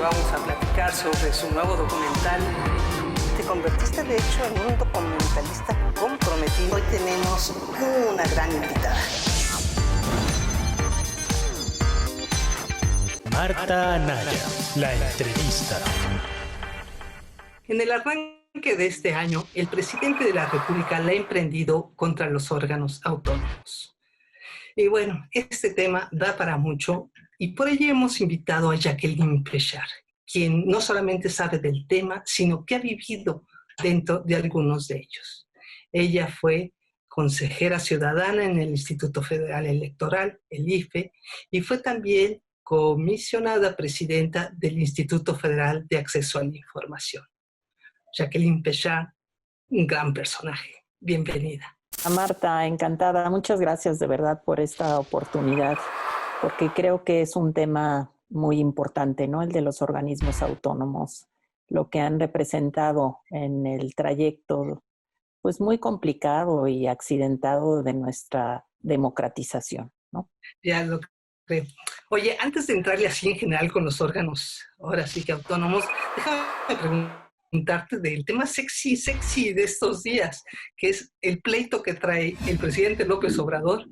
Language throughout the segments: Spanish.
vamos a platicar sobre su nuevo documental. Te convertiste de hecho en un documentalista comprometido. Hoy tenemos una gran invitada. Marta Anaya, la entrevista. En el arranque de este año, el presidente de la República la ha emprendido contra los órganos autónomos. Y bueno, este tema da para mucho y por ello hemos invitado a Jacqueline Pechard, quien no solamente sabe del tema, sino que ha vivido dentro de algunos de ellos. Ella fue consejera ciudadana en el Instituto Federal Electoral, el IFE, y fue también comisionada presidenta del Instituto Federal de Acceso a la Información. Jacqueline Pechard, un gran personaje. Bienvenida. Marta, encantada. Muchas gracias de verdad por esta oportunidad, porque creo que es un tema muy importante, ¿no? El de los organismos autónomos, lo que han representado en el trayecto, pues muy complicado y accidentado de nuestra democratización, ¿no? Ya lo creo. Oye, antes de entrarle así en general con los órganos, ahora sí que autónomos, déjame preguntarte del tema sexy de estos días, que es el pleito que trae el presidente López Obrador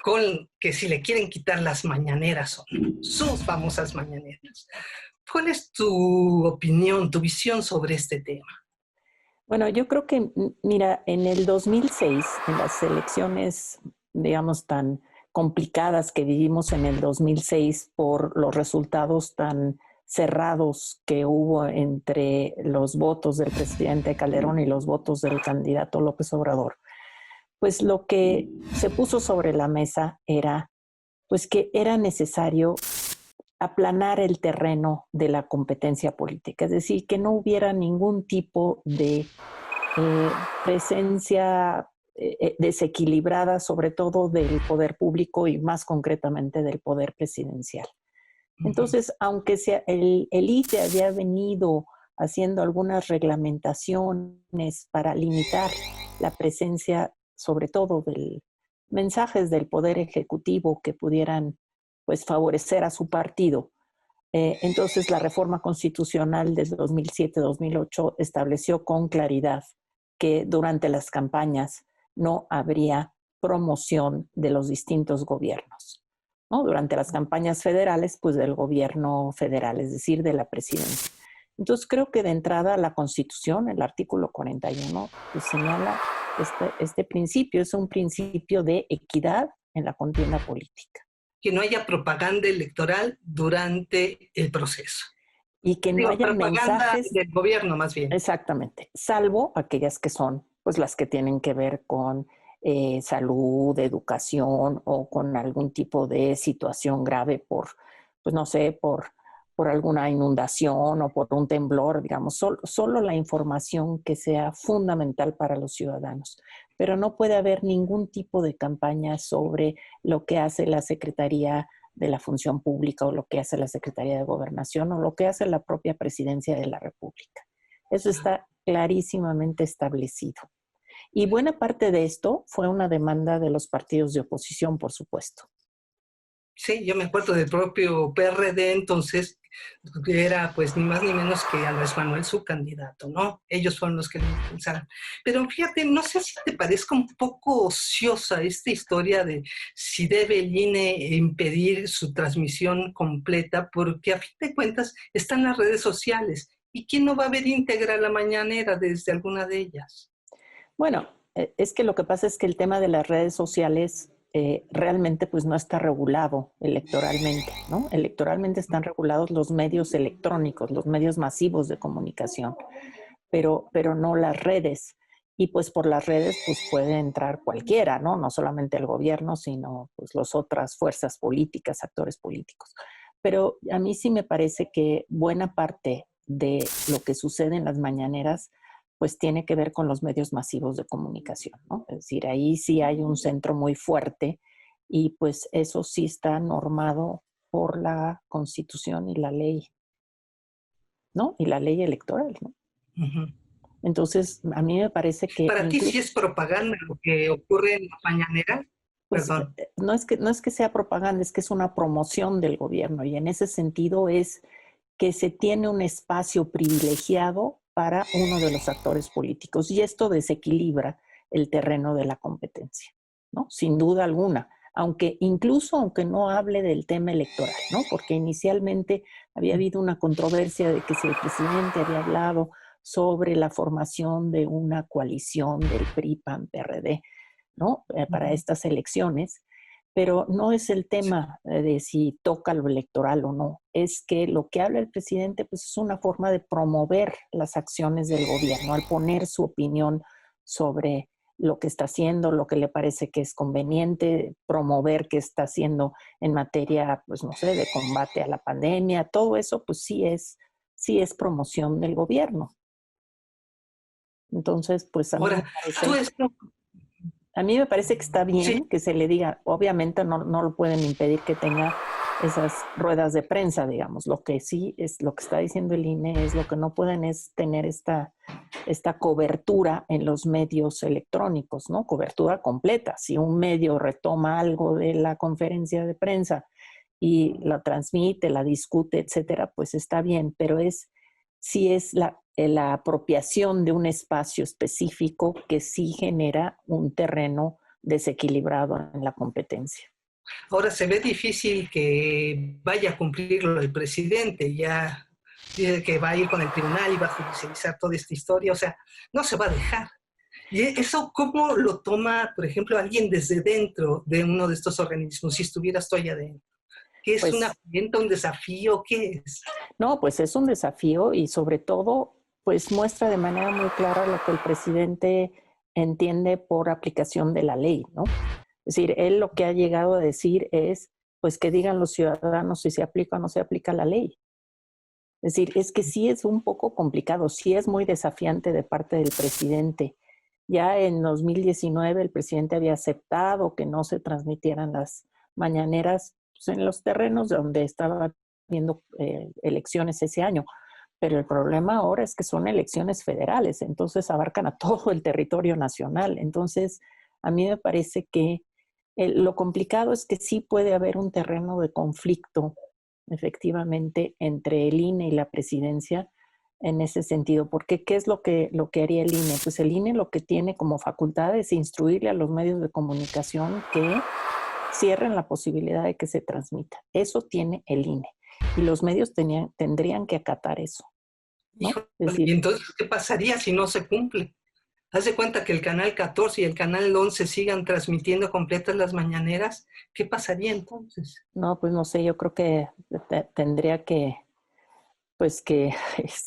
con que si le quieren quitar las mañaneras o no, sus famosas mañaneras. ¿Cuál es tu opinión, tu visión sobre este tema? Bueno, yo creo que, mira, en el 2006, en las elecciones, digamos, tan complicadas que vivimos en el 2006 por los resultados tan cerrados que hubo entre los votos del presidente Calderón y los votos del candidato López Obrador, pues lo que se puso sobre la mesa era, pues que era necesario aplanar el terreno de la competencia política, es decir, que no hubiera ningún tipo de presencia desequilibrada, sobre todo del poder público y más concretamente del poder presidencial. Entonces, aunque el IFE había venido haciendo algunas reglamentaciones para limitar la presencia, sobre todo de mensajes del Poder Ejecutivo que pudieran pues, favorecer a su partido, entonces la reforma constitucional del 2007-2008 estableció con claridad que durante las campañas no habría promoción de los distintos gobiernos, ¿no? Durante las campañas federales, pues del gobierno federal, es decir, de la presidencia. Entonces creo que de entrada la Constitución, el artículo 41, pues señala este principio, es un principio de equidad en la contienda política. Que no haya propaganda electoral durante el proceso. Y que no haya mensajes del gobierno, más bien. Exactamente, salvo aquellas que son, pues las que tienen que ver con salud, educación o con algún tipo de situación grave por, pues no sé, por alguna inundación o por un temblor, digamos, solo la información que sea fundamental para los ciudadanos. Pero no puede haber ningún tipo de campaña sobre lo que hace la Secretaría de la Función Pública o lo que hace la Secretaría de Gobernación o lo que hace la propia Presidencia de la República. Eso está clarísimamente establecido. Y buena parte de esto fue una demanda de los partidos de oposición, por supuesto. Sí, yo me acuerdo del propio PRD, entonces, que era pues ni más ni menos que Andrés Manuel su candidato, ¿no? Ellos fueron los que lo impulsaron. Pero fíjate, no sé si te parezca un poco ociosa esta historia de si debe el INE impedir su transmisión completa, porque a fin de cuentas están las redes sociales. ¿Y quién no va a ver íntegra la mañanera desde alguna de ellas? Bueno, es que lo que pasa es que el tema de las redes sociales realmente pues no está regulado electoralmente, ¿no? Electoralmente están regulados los medios electrónicos, los medios masivos de comunicación, pero no las redes. Y pues por las redes pues puede entrar cualquiera, ¿no? No solamente el gobierno, sino pues las otras fuerzas políticas, actores políticos. Pero a mí sí me parece que buena parte de lo que sucede en las mañaneras pues tiene que ver con los medios masivos de comunicación, ¿no? Es decir, ahí sí hay un centro muy fuerte y pues eso sí está normado por la Constitución y la ley, ¿no? Y la ley electoral, ¿no? Uh-huh. Entonces, a mí me parece que... ¿Para ti sí es propaganda lo que ocurre en la mañanera? Pues, Perdón. No es que sea propaganda, es que es una promoción del gobierno y en ese sentido es que se tiene un espacio privilegiado para uno de los actores políticos y esto desequilibra el terreno de la competencia, ¿no? Sin duda alguna, incluso aunque no hable del tema electoral, ¿no? Porque inicialmente había habido una controversia de que si el presidente había hablado sobre la formación de una coalición del PRI, PAN, PRD, ¿no? Para estas elecciones, pero no es el tema de si toca lo electoral o no, es que lo que habla el presidente pues, es una forma de promover las acciones del gobierno al poner su opinión sobre lo que está haciendo, lo que le parece que es conveniente, promover qué está haciendo en materia, pues no sé, de combate a la pandemia, todo eso pues sí es promoción del gobierno. Entonces, pues Ahora, tú esto, a mí me parece que está bien sí, que se le diga, obviamente no lo pueden impedir que tenga esas ruedas de prensa, digamos. Lo que sí es lo que está diciendo el INE es lo que no pueden es tener esta cobertura en los medios electrónicos, ¿no? Cobertura completa. Si un medio retoma algo de la conferencia de prensa y la transmite, la discute, etcétera, pues está bien, pero sí es la apropiación de un espacio específico que sí genera un terreno desequilibrado en la competencia. ahora se ve difícil que vaya a cumplirlo el presidente, ya dice que va a ir con el tribunal y va a judicializar toda esta historia, o sea, no se va a dejar. ¿Y eso cómo lo toma, por ejemplo, alguien desde dentro de uno de estos organismos, si estuvieras tú allá adentro? ¿Qué es una Pues afrenta, un desafío? ¿Qué es? no, pues es un desafío y sobre todo, pues muestra de manera muy clara lo que el presidente entiende por aplicación de la ley, ¿no? Es decir, él lo que ha llegado a decir es, pues que digan los ciudadanos si se aplica o no se aplica la ley. Es decir, es que sí es un poco complicado, sí es muy desafiante de parte del presidente. Ya en 2019 el presidente había aceptado que no se transmitieran las mañaneras pues, en los terrenos donde estaba viendo elecciones ese año. Pero el problema ahora es que son elecciones federales, entonces abarcan a todo el territorio nacional. Entonces, a mí me parece que lo complicado es que sí puede haber un terreno de conflicto, efectivamente, entre el INE y la presidencia en ese sentido. Porque, ¿qué es lo que haría el INE? Pues el INE lo que tiene como facultad es instruirle a los medios de comunicación que cierren la posibilidad de que se transmita. Eso tiene el INE. Y los medios tendrían que acatar eso, ¿no? Híjole, Es ¿y decir, entonces qué pasaría si no se cumple? Haz de cuenta que el canal 14 y el canal 11 sigan transmitiendo completas las mañaneras. ¿Qué pasaría entonces? no, pues no sé, yo creo que tendría que, pues que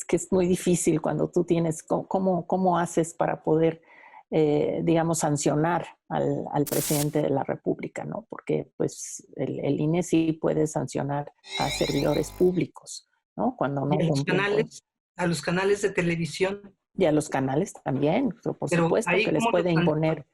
es muy difícil cuando tú tienes, ¿cómo haces para poder, digamos, sancionar al presidente de la República, ¿no? Porque pues el INE sí puede sancionar a servidores públicos, ¿no? Cuando no Y cumplen con... a los canales de televisión, Y a los canales también, por pero supuesto ahí que les cómo lo puede imponer.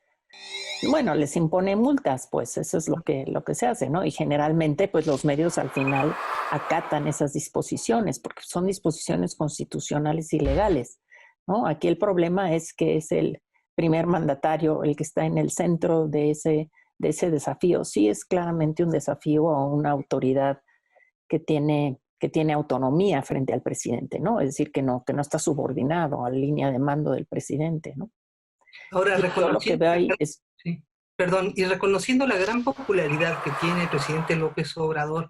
Bueno, les impone multas, pues eso es lo que se hace, ¿no? Y generalmente, pues los medios al final acatan esas disposiciones, porque son disposiciones constitucionales y legales, ¿no? Aquí el problema es que es el primer mandatario el que está en el centro de ese desafío. Sí es claramente un desafío a una autoridad que tiene autonomía frente al presidente, ¿no? Es decir, que no está subordinado a la línea de mando del presidente, ¿no? ahora Y yo lo que reconociendo veo ahí es... sí, perdón, y reconociendo la gran popularidad que tiene el presidente López Obrador,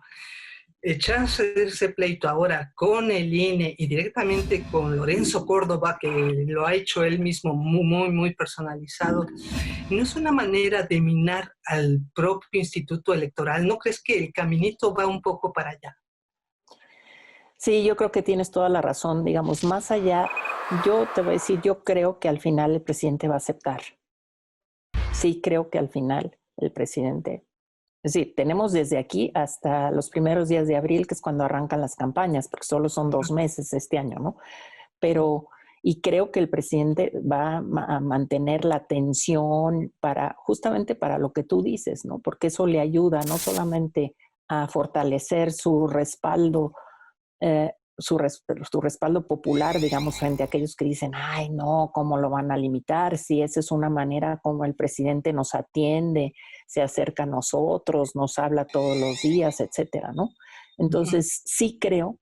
echarse ese pleito ahora con el INE y directamente con Lorenzo Córdoba, que lo ha hecho él mismo muy personalizado, ¿no es una manera de minar al propio instituto electoral? ¿No crees que el caminito va un poco para allá? Sí, yo creo que tienes toda la razón. Digamos, más allá, yo te voy a decir, yo creo que al final el presidente va a aceptar. Sí, creo que al final el presidente. Es decir, tenemos desde aquí hasta los primeros días de abril, que es cuando arrancan las campañas, porque solo son 2 meses este año, ¿no? Pero, y creo que el presidente va a mantener la atención justamente para lo que tú dices, ¿no? Porque eso le ayuda no solamente a fortalecer su respaldo su respaldo popular, digamos, frente a aquellos que dicen, ay, no, ¿cómo lo van a limitar? Si esa es una manera como el presidente nos atiende, se acerca a nosotros, nos habla todos los días, etcétera, ¿no? Entonces, sí creo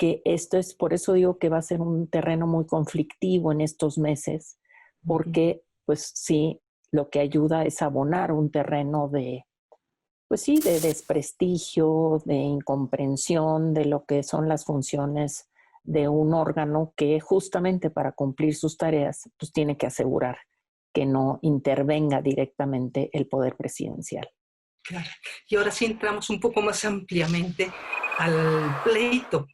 que esto es, por eso digo que va a ser un terreno muy conflictivo en estos meses, porque pues sí, lo que ayuda es abonar un terreno de, pues sí, de desprestigio, de incomprensión de lo que son las funciones de un órgano que justamente para cumplir sus tareas, pues tiene que asegurar que no intervenga directamente el poder presidencial. Claro. Y ahora sí entramos un poco más ampliamente al pleito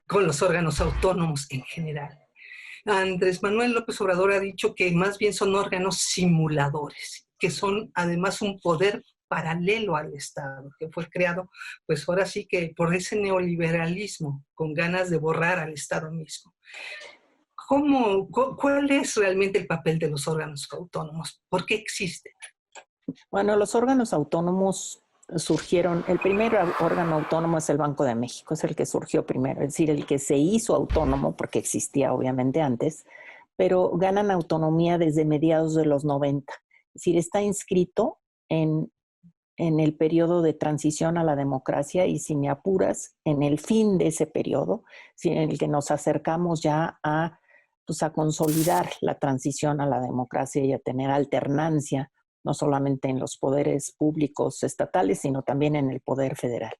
con los órganos autónomos en general. Andrés Manuel López Obrador ha dicho que más bien son órganos simuladores, que son además un poder paralelo al Estado, que fue creado, pues ahora sí que por ese neoliberalismo, con ganas de borrar al Estado mismo. ¿Cuál es realmente el papel de los órganos autónomos? ¿Por qué existen? Bueno, los órganos autónomos surgieron, el primer órgano autónomo es el Banco de México, es el que surgió primero, es decir, el que se hizo autónomo, porque existía obviamente antes, pero ganan autonomía desde mediados de los 90. Es decir, está inscrito en el periodo de transición a la democracia y, si me apuras, en el fin de ese periodo, en el que nos acercamos ya a, pues, a consolidar la transición a la democracia y a tener alternancia, no solamente en los poderes públicos estatales, sino también en el poder federal.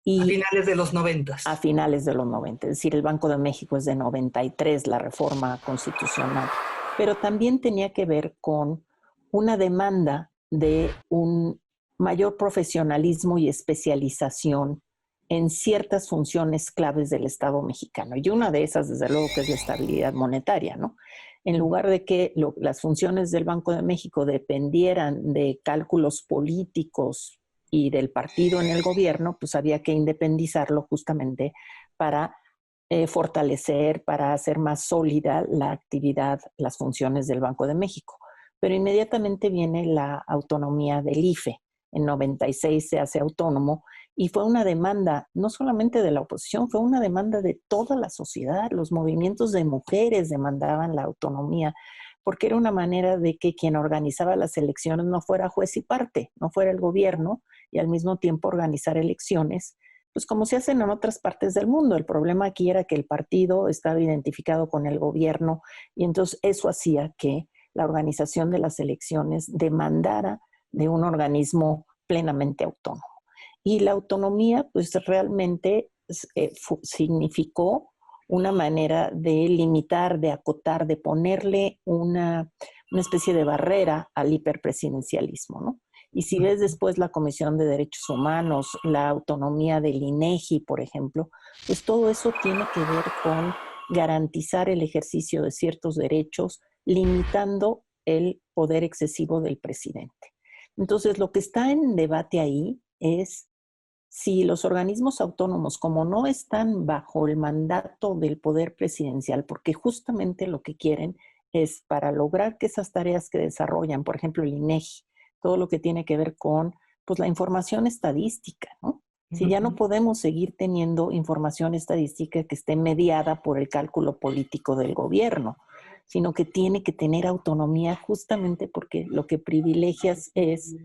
Y a finales de los 90. A finales de los 90. Es decir, el Banco de México es de 93, la reforma constitucional. Pero también tenía que ver con una demanda de un mayor profesionalismo y especialización en ciertas funciones claves del Estado mexicano. Y una de esas, desde luego, que es la estabilidad monetaria, ¿no? En lugar de que las funciones del Banco de México dependieran de cálculos políticos y del partido en el gobierno, pues había que independizarlo justamente para fortalecer, para hacer más sólida la actividad, las funciones del Banco de México. Pero inmediatamente viene la autonomía del IFE. En 96 se hace autónomo y fue una demanda no solamente de la oposición, fue una demanda de toda la sociedad. Los movimientos de mujeres demandaban la autonomía porque era una manera de que quien organizaba las elecciones no fuera juez y parte, no fuera el gobierno, y al mismo tiempo organizar elecciones, pues como se hacen en otras partes del mundo. El problema aquí era que el partido estaba identificado con el gobierno y entonces eso hacía que la organización de las elecciones demandara de un organismo plenamente autónomo. Y la autonomía, pues realmente significó una manera de limitar, de acotar, de ponerle una especie de barrera al hiperpresidencialismo, ¿no? Y si ves después la Comisión de Derechos Humanos, la autonomía del INEGI, por ejemplo, pues todo eso tiene que ver con garantizar el ejercicio de ciertos derechos, limitando el poder excesivo del presidente. Entonces, lo que está en debate ahí es si los organismos autónomos, como no están bajo el mandato del poder presidencial, porque justamente lo que quieren es, para lograr que esas tareas que desarrollan, por ejemplo, el INEGI, todo lo que tiene que ver con, pues, la información estadística, ¿no? Si ya no podemos seguir teniendo información estadística que esté mediada por el cálculo político del gobierno, sino que tiene que tener autonomía justamente porque lo que privilegias es,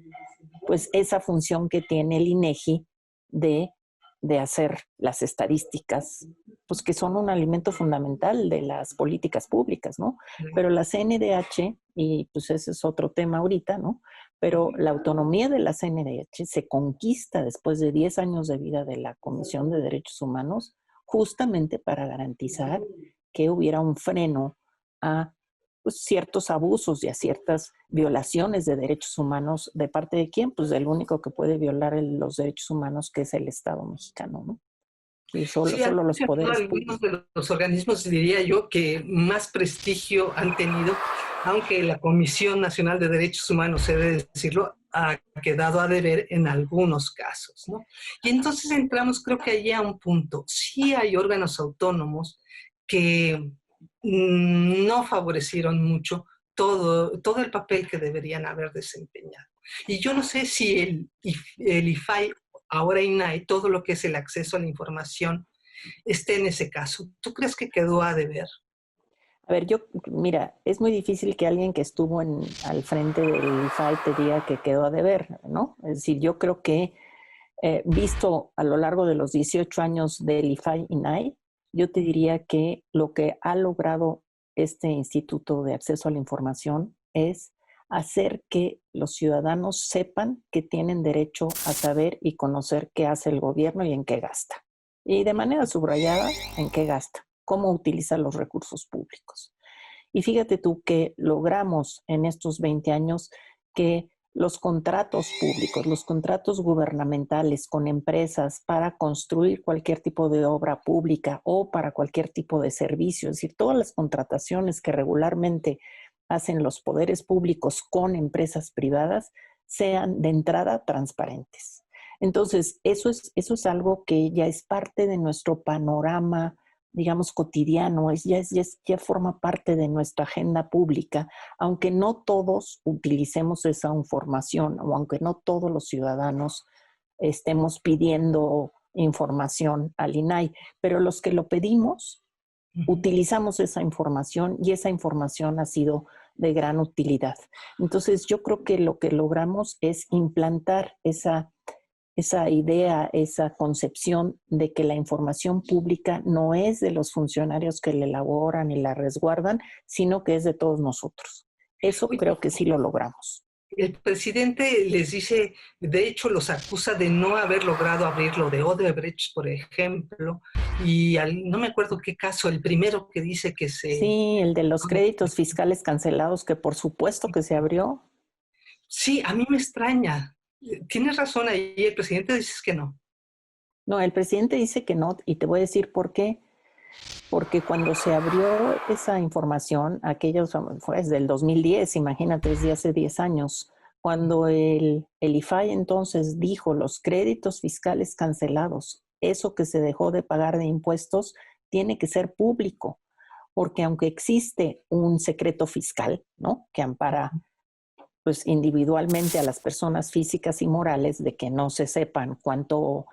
pues, esa función que tiene el INEGI de hacer las estadísticas, pues que son un alimento fundamental de las políticas públicas, ¿no? Pero la CNDH, y pues ese es otro tema ahorita, ¿no? Pero la autonomía de la CNDH se conquista después de 10 años de vida de la Comisión de Derechos Humanos, justamente para garantizar que hubiera un freno a, pues, ciertos abusos y a ciertas violaciones de derechos humanos. ¿De parte de quién? Pues del único que puede violar los derechos humanos, que es el Estado mexicano, ¿no? Y solo los poderes algunos públicos. de los organismos, diría yo, que más prestigio han tenido, aunque la Comisión Nacional de Derechos Humanos, he de decirlo, ha quedado a deber en algunos casos, ¿no? Y entonces entramos, creo que allí a un punto. Sí hay órganos autónomos que no favorecieron mucho todo el papel que deberían haber desempeñado. Y yo no sé si el IFAI, ahora INAI, todo lo que es el acceso a la información, esté en ese caso. ¿Tú crees que quedó a deber? A ver, mira, es muy difícil que alguien que estuvo al frente del IFAI te diga que quedó a deber, ¿no? Es decir, yo creo que visto a lo largo de los 18 años del IFAI-INAI, yo te diría que lo que ha logrado este Instituto de Acceso a la Información es hacer que los ciudadanos sepan que tienen derecho a saber y conocer qué hace el gobierno y en qué gasta. Y de manera subrayada, en qué gasta, cómo utiliza los recursos públicos. Y fíjate tú que logramos en estos 20 años que los contratos públicos, los contratos gubernamentales con empresas para construir cualquier tipo de obra pública o para cualquier tipo de servicio, es decir, todas las contrataciones que regularmente hacen los poderes públicos con empresas privadas, sean de entrada transparentes. Entonces, eso es algo que ya es parte de nuestro panorama, digamos, cotidiano, ya forma parte de nuestra agenda pública, aunque no todos utilicemos esa información o aunque no todos los ciudadanos estemos pidiendo información al INAI, pero los que lo pedimos, utilizamos esa información y esa información ha sido de gran utilidad. Entonces, yo creo que lo que logramos es implantar esa idea, esa concepción de que la información pública no es de los funcionarios que la elaboran y la resguardan, sino que es de todos nosotros. Eso creo que sí lo logramos. El presidente les dice, de hecho los acusa de no haber logrado abrir lo de Odebrecht, por ejemplo, y no me acuerdo qué caso, el primero que dice que se... Sí, el de los créditos fiscales cancelados, que por supuesto que se abrió. Sí, a mí me extraña. Tienes razón ahí, el presidente dice que no. No, el presidente dice que no, y te voy a decir por qué. Porque cuando se abrió esa información, aquellos fue desde el 2010, imagínate, desde hace 10 años, cuando el IFAI entonces dijo los créditos fiscales cancelados, eso que se dejó de pagar de impuestos, tiene que ser público, porque aunque existe un secreto fiscal, ¿no?, que ampara pues individualmente a las personas físicas y morales de que no se sepan cuánto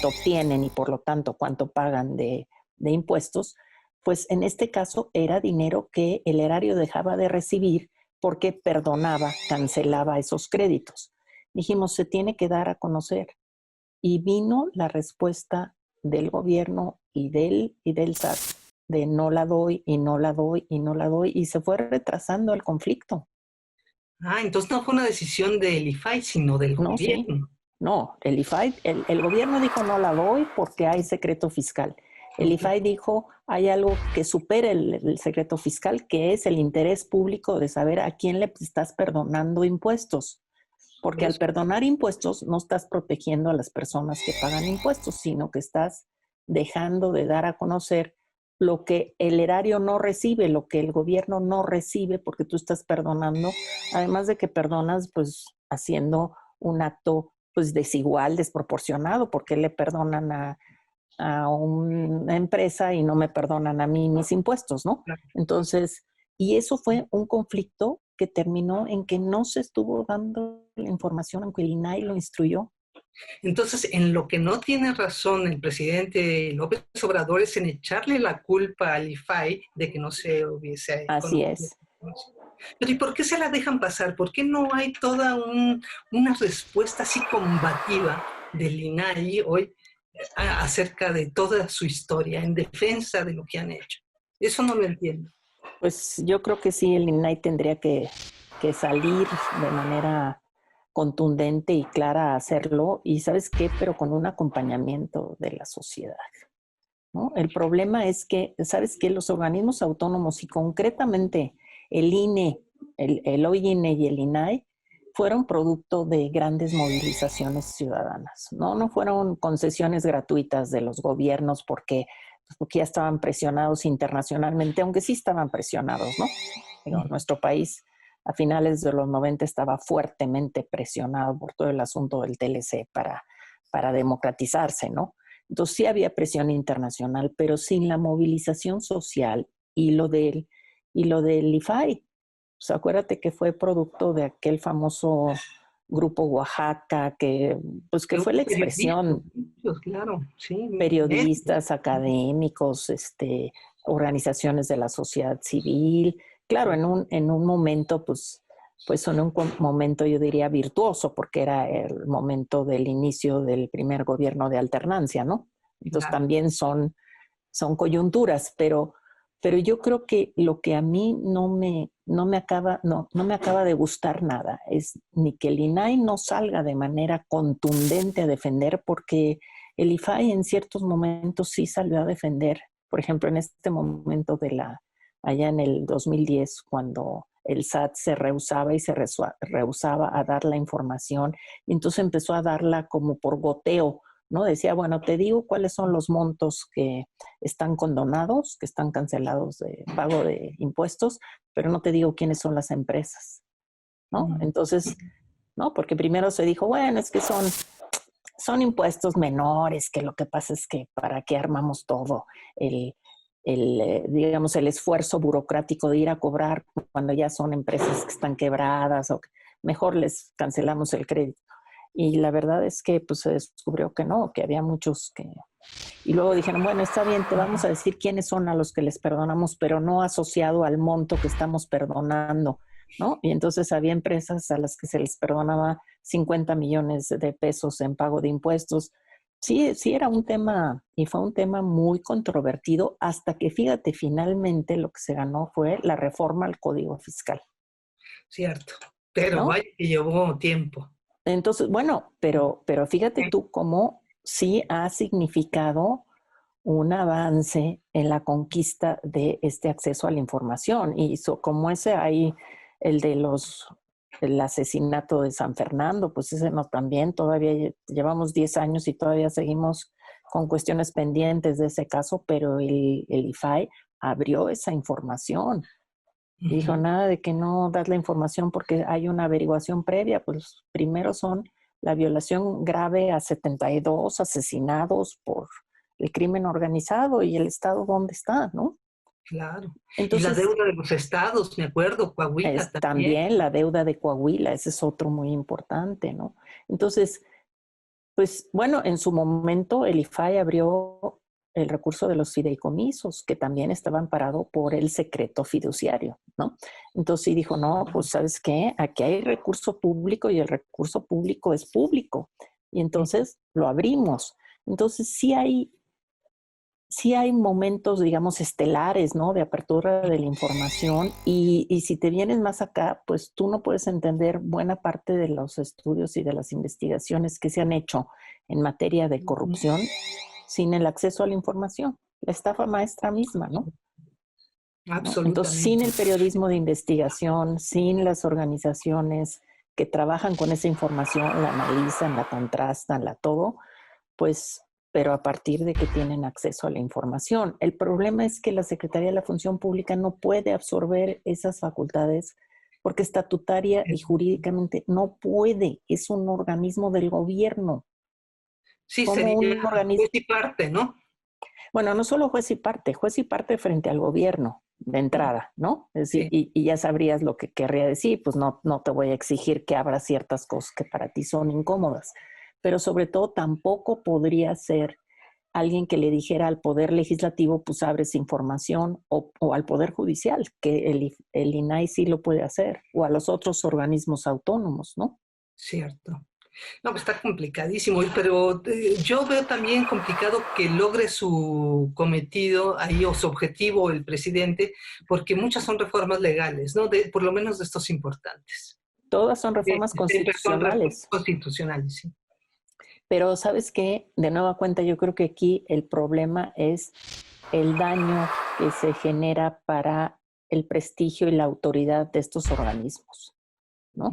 obtienen y por lo tanto cuánto pagan de impuestos, pues en este caso era dinero que el erario dejaba de recibir porque perdonaba, cancelaba esos créditos. Dijimos, se tiene que dar a conocer. Y vino la respuesta del gobierno y del SAT de no la doy y no la doy y no la doy, y se fue retrasando el conflicto. Ah, entonces no fue una decisión del IFAI, sino del gobierno. Sí. No, el IFAI, el gobierno dijo no la doy porque hay secreto fiscal. El IFAI dijo, hay algo que supera el secreto fiscal, que es el interés público de saber a quién le estás perdonando impuestos. Porque al perdonar impuestos no estás protegiendo a las personas que pagan impuestos, sino que estás dejando de dar a conocer lo que el erario no recibe, lo que el gobierno no recibe, porque tú estás perdonando, además de que perdonas, pues, haciendo un acto, pues, desigual, desproporcionado, porque le perdonan a una empresa y no me perdonan a mí mis impuestos, ¿no? Entonces, y eso fue un conflicto que terminó en que no se estuvo dando la información, aunque el INAI lo instruyó. Entonces, en lo que no tiene razón el presidente López Obrador es en echarle la culpa al IFAI de que no se hubiese... Así es. Pero ¿y por qué se la dejan pasar? ¿Por qué no hay toda una respuesta así combativa del INAI hoy acerca de toda su historia en defensa de lo que han hecho? Eso no lo entiendo. Pues yo creo que sí, el INAI tendría que salir de manera contundente y clara a hacerlo, y ¿sabes qué? Pero con un acompañamiento de la sociedad, ¿no? El problema es que, ¿sabes qué? Los organismos autónomos y concretamente el INE, el OINE y el INAI fueron producto de grandes movilizaciones ciudadanas, ¿no? No fueron concesiones gratuitas de los gobiernos porque ya estaban presionados internacionalmente, aunque sí estaban presionados, ¿no? Digo, nuestro país a finales de los 90 estaba fuertemente presionado por todo el asunto del TLC para democratizarse, ¿no? Entonces sí había presión internacional, pero sin la movilización social y lo del IFAI. O sea, acuérdate que fue producto de aquel famoso grupo Oaxaca, que fue la expresión, claro, sí, periodistas, académicos, organizaciones de la sociedad civil, claro, en un momento, pues, pues en un momento yo diría virtuoso, porque era el momento del inicio del primer gobierno de alternancia, ¿no? Entonces Claro. también son coyunturas, pero yo creo que lo que a mí no me acaba de gustar nada es ni que el INAI no salga de manera contundente a defender, porque el IFAI en ciertos momentos sí salió a defender. Por ejemplo, en este momento allá en el 2010, cuando el SAT se rehusaba y se rehusaba a dar la información, y entonces empezó a darla como por goteo, ¿no? Decía, bueno, te digo cuáles son los montos que están condonados, que están cancelados de pago de impuestos, pero no te digo quiénes son las empresas, ¿no? Entonces, ¿no? Porque primero se dijo, bueno, es que son impuestos menores, que lo que pasa es que para qué armamos todo digamos, el esfuerzo burocrático de ir a cobrar cuando ya son empresas que están quebradas, o mejor les cancelamos el crédito. Y la verdad es que pues se descubrió que no, que había muchos que... Y luego dijeron, bueno, está bien, te vamos a decir quiénes son a los que les perdonamos, pero no asociado al monto que estamos perdonando, ¿no? Y entonces había empresas a las que se les perdonaba 50 millones de pesos en pago de impuestos. Sí, sí era un tema, y fue un tema muy controvertido, hasta que, fíjate, finalmente lo que se ganó fue la reforma al Código Fiscal, Cierto, pero ¿no? vaya que llevó tiempo. Entonces, bueno, pero fíjate tú cómo sí ha significado un avance en la conquista de este acceso a la información. Y como ese hay el de el asesinato de San Fernando, pues ese no también, todavía llevamos 10 años y todavía seguimos con cuestiones pendientes de ese caso, pero el IFAI abrió esa información. Y dijo, nada de que no das la información porque hay una averiguación previa. Pues primero son la violación grave a 72 asesinados por el crimen organizado y el Estado dónde está, ¿no? Claro. Y la Entonces, deuda de los estados, me acuerdo, Coahuila es también. también la deuda de Coahuila, ese es otro muy importante, ¿no? Entonces, pues bueno, en su momento el IFAI abrió el recurso de los fideicomisos, que también estaba amparado por el secreto fiduciario, ¿no? Entonces sí dijo, no, pues ¿sabes qué? Aquí hay recurso público y el recurso público es público. Y entonces lo abrimos. Entonces sí hay momentos, digamos, estelares, ¿no? De apertura de la información y si te vienes más acá, pues tú no puedes entender buena parte de los estudios y de las investigaciones que se han hecho en materia de corrupción sin el acceso a la información. La estafa maestra misma, ¿no? ¿No? Entonces, sin el Absolutamente. periodismo de investigación, sin las organizaciones que trabajan con esa información, la analizan, la contrastan, la todo, pues, pero a partir de que tienen acceso a la información. El problema es que la Secretaría de la Función Pública no puede absorber esas facultades porque estatutaria y jurídicamente no puede. Es un organismo del gobierno. Sí, Como sería un organismo, juez y parte, ¿no? bueno, no solo juez y parte frente al gobierno de entrada, ¿no? Es decir, Sí. y ya sabrías lo que querría decir, pues no te voy a exigir que abra ciertas cosas que para ti son incómodas, pero sobre todo tampoco podría ser alguien que le dijera al Poder Legislativo, pues abres información, o al Poder Judicial, que el INAI sí lo puede hacer, o a los otros organismos autónomos, ¿no? Cierto. No, pues está complicadísimo, pero yo veo también complicado que logre su cometido ahí o su objetivo el presidente, porque muchas son reformas legales, ¿no? Por lo menos de estos importantes. Todas son reformas Son reformas constitucionales. constitucionales, sí. Pero ¿sabes qué? De nueva cuenta, yo creo que aquí el problema es el daño que se genera para el prestigio y la autoridad de estos organismos, ¿no?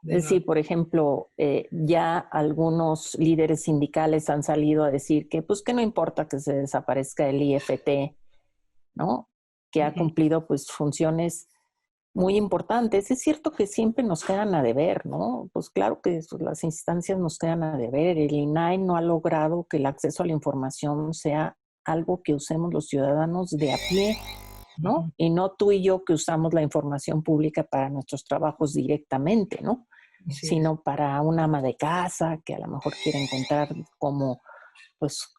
De Es nuevo. decir, por ejemplo, ya algunos líderes sindicales han salido a decir que, pues, que no importa que se desaparezca el IFT, ¿no? Que ha cumplido, pues, funciones muy importantes. Es cierto que siempre nos quedan a deber, ¿no? Pues claro que las instancias nos quedan a deber. El INAI no ha logrado que el acceso a la información sea algo que usemos los ciudadanos de a pie, ¿no? Y no tú y yo que usamos la información pública para nuestros trabajos directamente, ¿no? Así es. Sino para una ama de casa que a lo mejor quiere encontrar cómo, pues,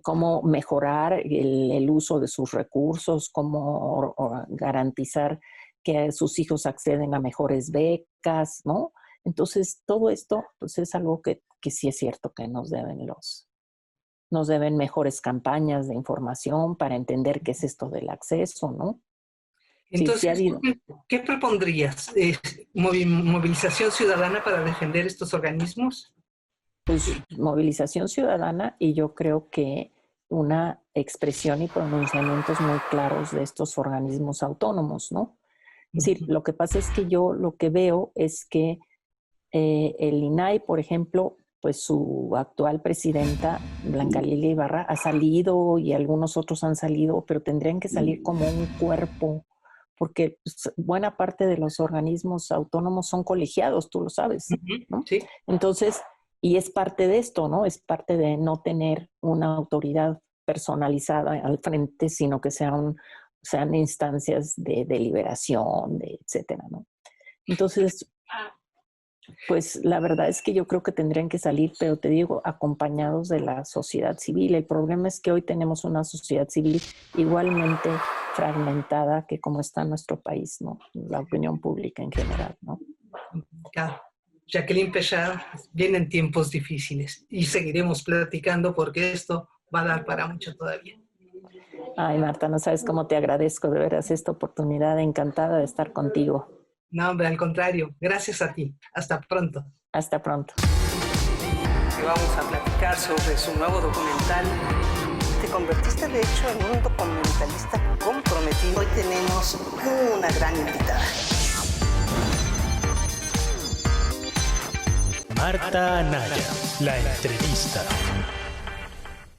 cómo mejorar el uso de sus recursos, cómo garantizar que sus hijos acceden a mejores becas, ¿no? Entonces, todo esto pues, es algo que sí es cierto que nos deben mejores campañas de información para entender qué es esto del acceso, ¿no? Entonces, sí ha habido. ¿qué propondrías? ¿Movilización ciudadana para defender estos organismos? Pues movilización ciudadana y yo creo que una expresión y pronunciamientos muy claros de estos organismos autónomos, ¿no? Es decir, lo que pasa es que yo lo que veo es que el INAI, por ejemplo, pues su actual presidenta, Blanca Lilia Ibarra, ha salido y algunos otros han salido, pero tendrían que salir como un cuerpo, porque pues, buena parte de los organismos autónomos son colegiados, tú lo sabes, ¿no? Sí. Entonces, y es parte de esto, ¿no? Es parte de no tener una autoridad personalizada al frente, sino que sean instancias de deliberación, etcétera, ¿no? Entonces, pues la verdad es que yo creo que tendrían que salir, pero te digo, acompañados de la sociedad civil. El problema es que hoy tenemos una sociedad civil igualmente fragmentada que como está nuestro país, ¿no? La opinión pública en general, ¿no? Claro. Jacqueline Pechard, vienen tiempos difíciles y seguiremos platicando porque esto va a dar para mucho todavía. Ay, Marta, no sabes cómo te agradezco de veras esta oportunidad, encantada de estar contigo. No, hombre, al contrario, gracias a ti. Hasta pronto. Hasta pronto. Y vamos a platicar sobre su nuevo documental. Te convertiste de hecho en un documentalista comprometido. Hoy tenemos una gran invitada. Marta Anaya, la entrevista.